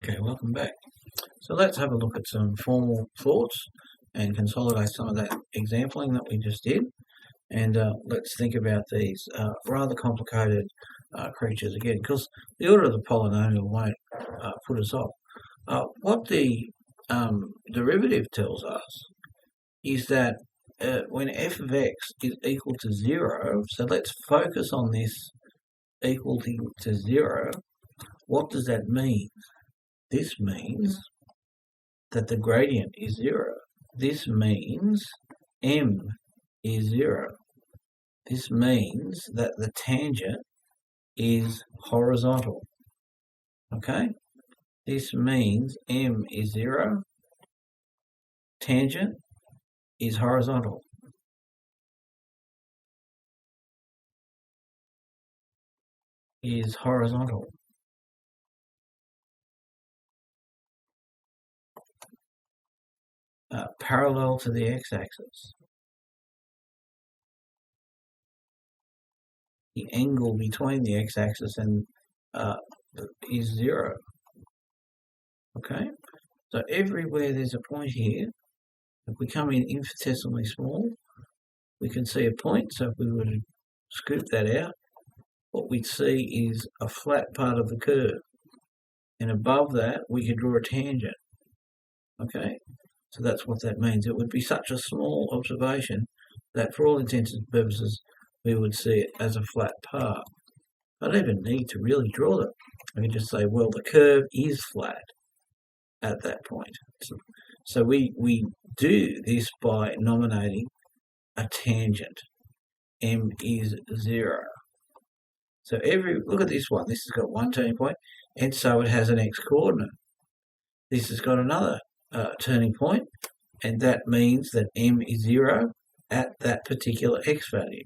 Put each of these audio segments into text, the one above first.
Okay, welcome back. So let's have a look at some formal thoughts and consolidate some of that exampling that we just did. And let's think about these rather complicated creatures again, because the order of the polynomial won't put us off. What the derivative tells us is that when f of x is equal to 0, so let's focus on this equal to 0, what does that mean? This means that the gradient is 0. This means m is 0. This means that the tangent is horizontal. Okay? This means m is 0. Tangent is horizontal. Is horizontal. Parallel to the x-axis. The angle between the x-axis and is 0. Okay, so everywhere there's a point here, if we come in infinitesimally small, we can see a point. So if we were to scoop that out, what we'd see is a flat part of the curve. And above that, we could draw a tangent. Okay, so that's what that means. It would be such a small observation that for all intents and purposes, we would see it as a flat part. I don't even need to really draw them. I can just say, well, the curve is flat at that point. So we do this by nominating a tangent. M is 0. So look at this one. This has got one turning point, and so it has an x-coordinate. This has got another turning point, and that means that m is 0 at that particular x value.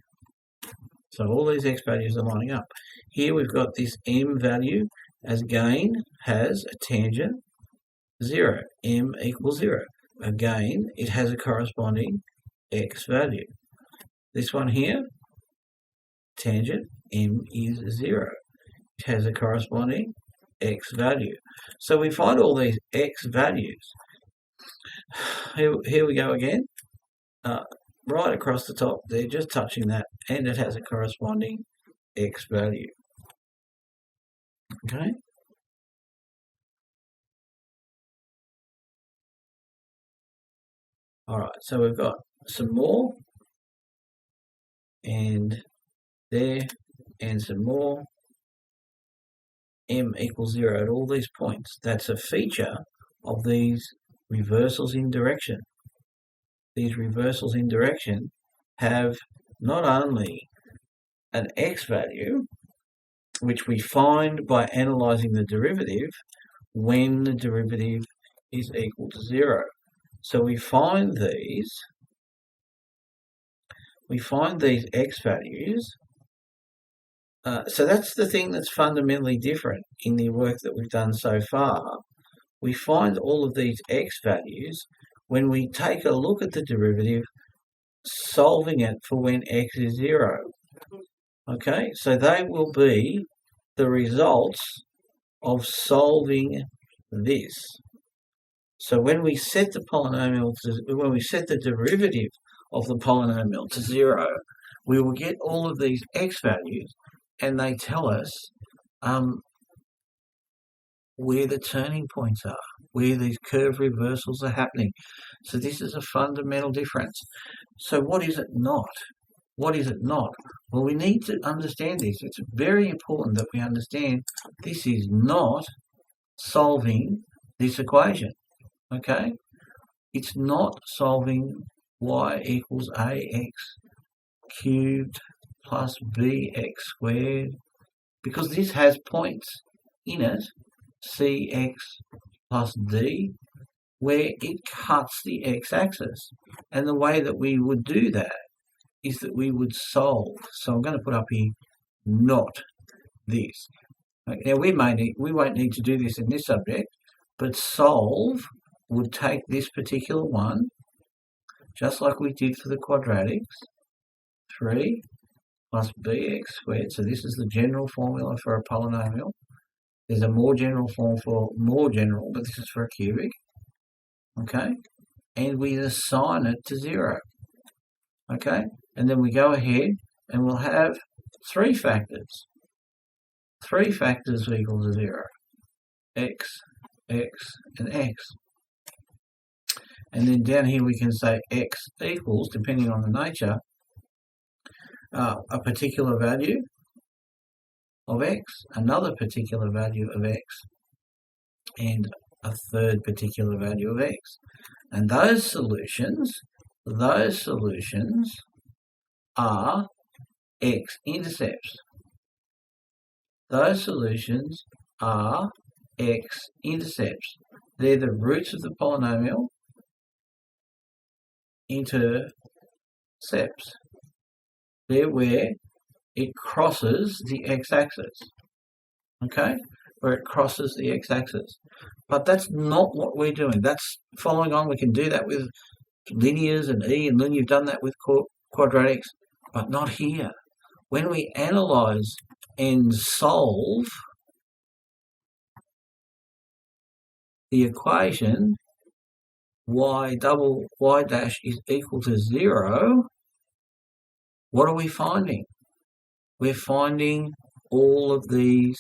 So all these x values are lining up. Here we've got this m value as again has a tangent 0. M equals 0. Again, it has a corresponding x value. This one here, tangent m is 0. It has a corresponding x value. So we find all these x values. Here we go again. Right across the top, they're just touching that, and it has a corresponding x value. Okay? All right, so we've got some more, and there, and some more. M equals 0 at all these points. That's a feature of these reversals in direction. These reversals in direction have not only an x value, which we find by analysing the derivative when the derivative is equal to 0. So we find these x values. So that's the thing that's fundamentally different in the work that we've done so far. We find all of these x values when we take a look at the derivative, solving it for when x is 0. Okay, so they will be the results of solving this. So when we set the derivative of the polynomial to 0, we will get all of these x values, and they tell us where the turning points are, where these curve reversals are happening. So this is a fundamental difference. So what is it not? What is it not? Well, we need to understand this. It's very important that we understand this is not solving this equation. Okay? It's not solving y equals ax cubed plus bx squared, because this has points in it, cx plus d, where it cuts the x-axis. And the way that we would do that is that we would solve. So I'm going to put up here not this. Now we won't need to do this in this subject, but solve would take this particular one, just like we did for the quadratics, 3 plus bx squared. So this is the general formula for a polynomial. There's a more general form for more general, but this is for a cubic. Okay, and we assign it to 0. Okay, and then we go ahead and we'll have 3 factors. 3 factors equal to 0. X, X, and X. And then down here we can say X equals, depending on the nature, a particular value of X, another particular value of X, and a third particular value of X. And those solutions are x-intercepts. Those solutions are x-intercepts. They're the roots of the polynomial intercepts. They're where it crosses the x-axis. Okay? Where it crosses the x-axis. But that's not what we're doing. That's following on. We can do that with linears and E and Lin. You've done that with quadratics, but not here. When we analyse and solve the equation y dash is equal to 0, what are we finding? We're finding all of these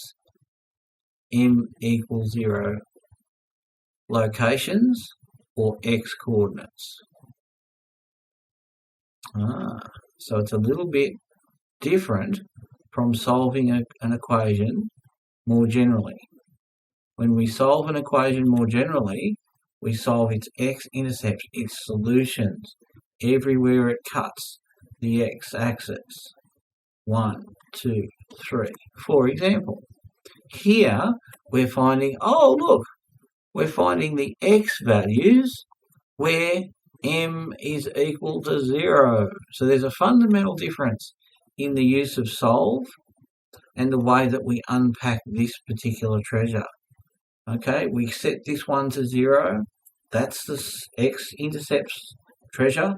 m equals 0 locations or x coordinates. So it's a little bit different from solving an equation more generally. When we solve an equation more generally, we solve its x-intercepts, its solutions, everywhere it cuts the x-axis. 1, 2, 3. For example, here we're finding, we're finding the x values where m is equal to 0. So there's a fundamental difference in the use of solve and the way that we unpack this particular treasure. Okay, we set this one to 0. That's the x-intercepts treasure.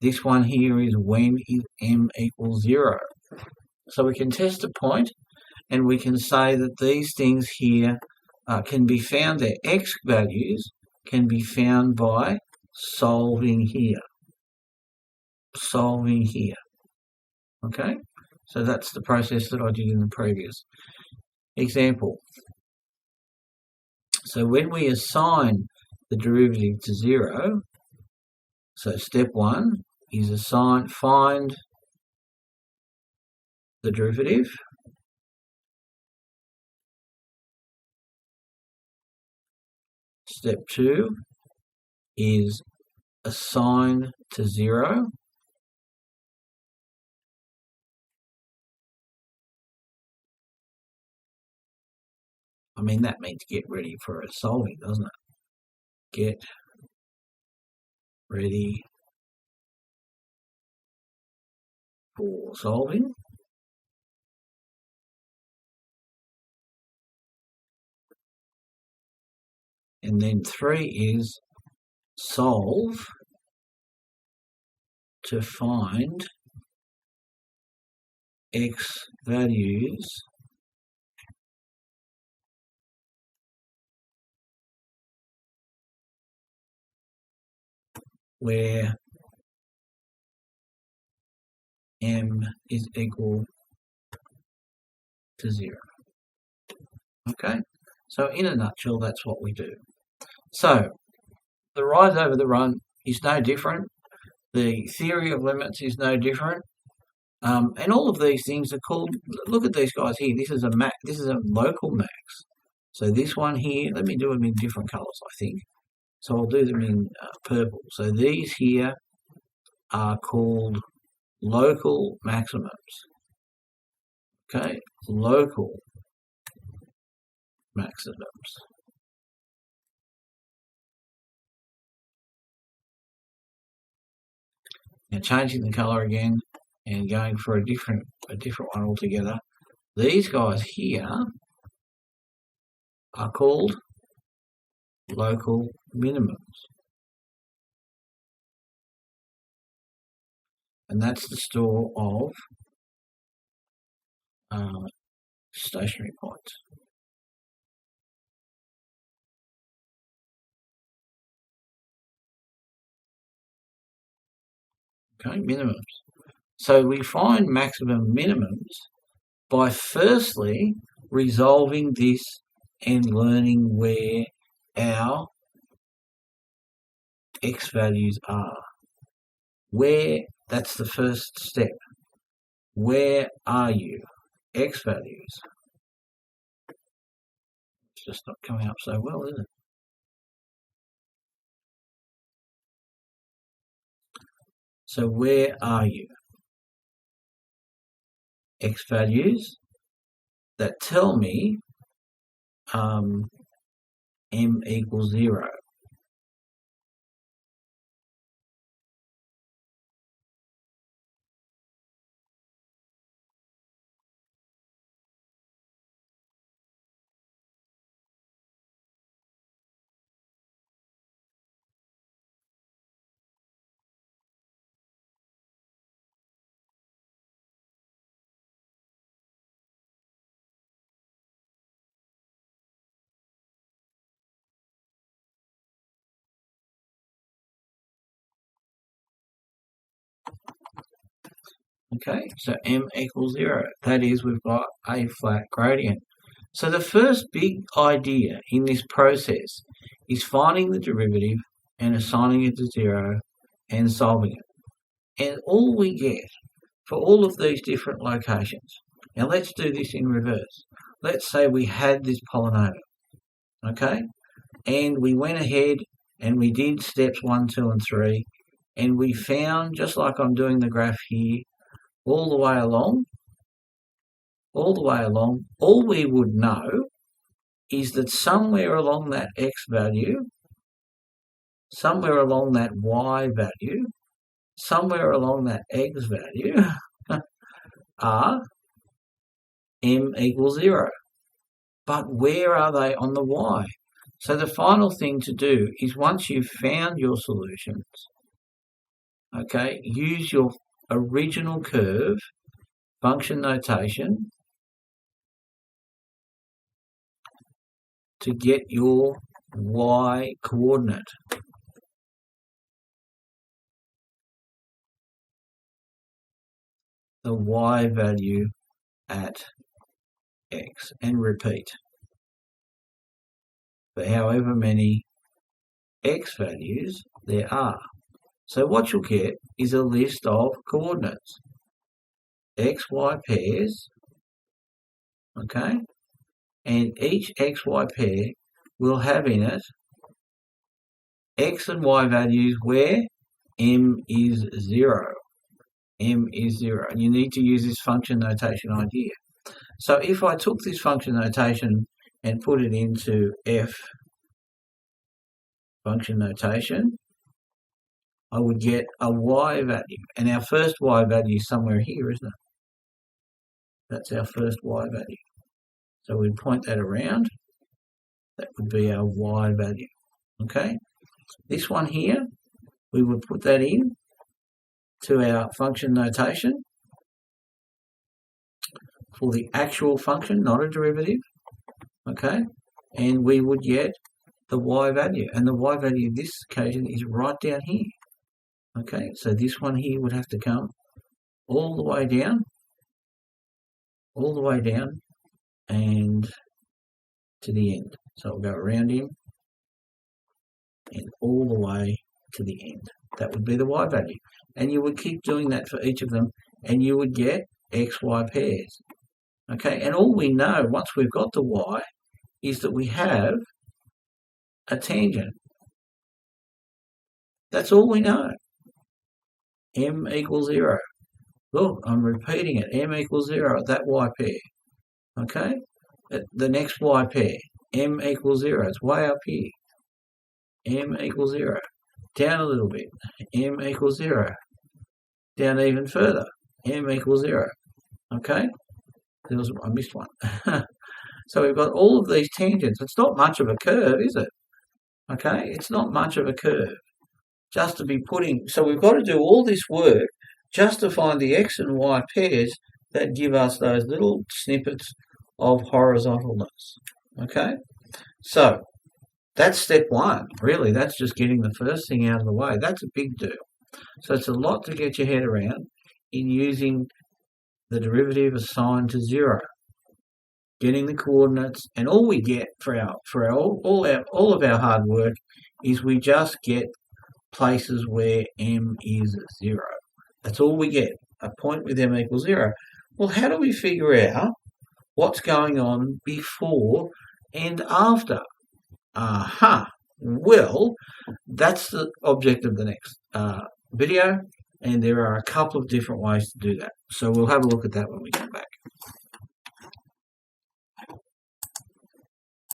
This one here is when is m equals 0. So we can test a point and we can say that these things here can be found, their x values can be found by solving here. Solving here. Okay, so that's the process that I did in the previous example. So when we assign the derivative to 0, so step 1 is find the derivative. Step 2 is assign to 0. I mean, that means get ready for a solving, doesn't it? Get ready for solving. And then 3 is solve to find x values where m is equal to 0. Okay, so in a nutshell, that's what we do. So the rise over the run is no different. The theory of limits is no different. And all of these things are called, look at these guys here. This is a local max. So this one here, let me do them in different colours, I think. So I'll do them in purple. So these here are called local maximums. Okay, local maximums. Now changing the colour again and going for a different one altogether. These guys here are called local minimums. And that's the store of stationary points. Okay, minimums. So we find maximum minimums by firstly resolving this and learning where our x values are. Where, that's the first step. Where are you? X values. It's just not coming up so well, is it? So where are you? X values that tell me m equals 0. Okay, so m equals 0. That is, we've got a flat gradient. So the first big idea in this process is finding the derivative and assigning it to 0 and solving it. And all we get for all of these different locations. Now let's do this in reverse. Let's say we had this polynomial, okay? And we went ahead and we did steps 1, 2, and 3, and we found, just like I'm doing the graph here, all the way along, all we would know is that somewhere along that x value, somewhere along that y value, somewhere along that x value are m equals 0. But where are they on the y? So the final thing to do is, once you've found your solutions, okay, use your original curve function notation to get your y coordinate. The y value at x, and repeat for however many x values there are. So what you'll get is a list of coordinates, xy pairs, okay, and each xy pair will have in it x and y values where m is 0. M is 0. And you need to use this function notation idea. So if I took this function notation and put it into f function notation, I would get a y value. And our first y value is somewhere here, isn't it? That's our first y value. So we'd point that around. That would be our y value. Okay? This one here, we would put that in to our function notation for the actual function, not a derivative. Okay? And we would get the y value. And the y value in this occasion is right down here. Okay? So this one here would have to come all the way down, and to the end. So we'll go around him and all the way to the end. That would be the y value. And you would keep doing that for each of them, and you would get xy pairs. Okay, and all we know once we've got the y is that we have a tangent. That's all we know. M equals 0. Look, I'm repeating it. M equals 0 at that y pair. Okay, at the next y pair, m equals 0. It's way up here. M equals 0. Down a little bit, m equals 0. Down even further, m equals 0. Okay, I missed one. So we've got all of these tangents. It's not much of a curve, is it? Okay, it's not much of a curve. Just to be putting, so we've got to do all this work just to find the x and y pairs that give us those little snippets of horizontalness. Okay, so that's step 1. Really, that's just getting the first thing out of the way. That's a big deal. So it's a lot to get your head around in using the derivative assigned to 0. Getting the coordinates, and all we get for all of our hard work is we just get places where m is 0. That's all we get, a point with m equals 0. Well, how do we figure out what's going on before and after? Well, that's the object of the next video, and there are a couple of different ways to do that. So we'll have a look at that when we come back.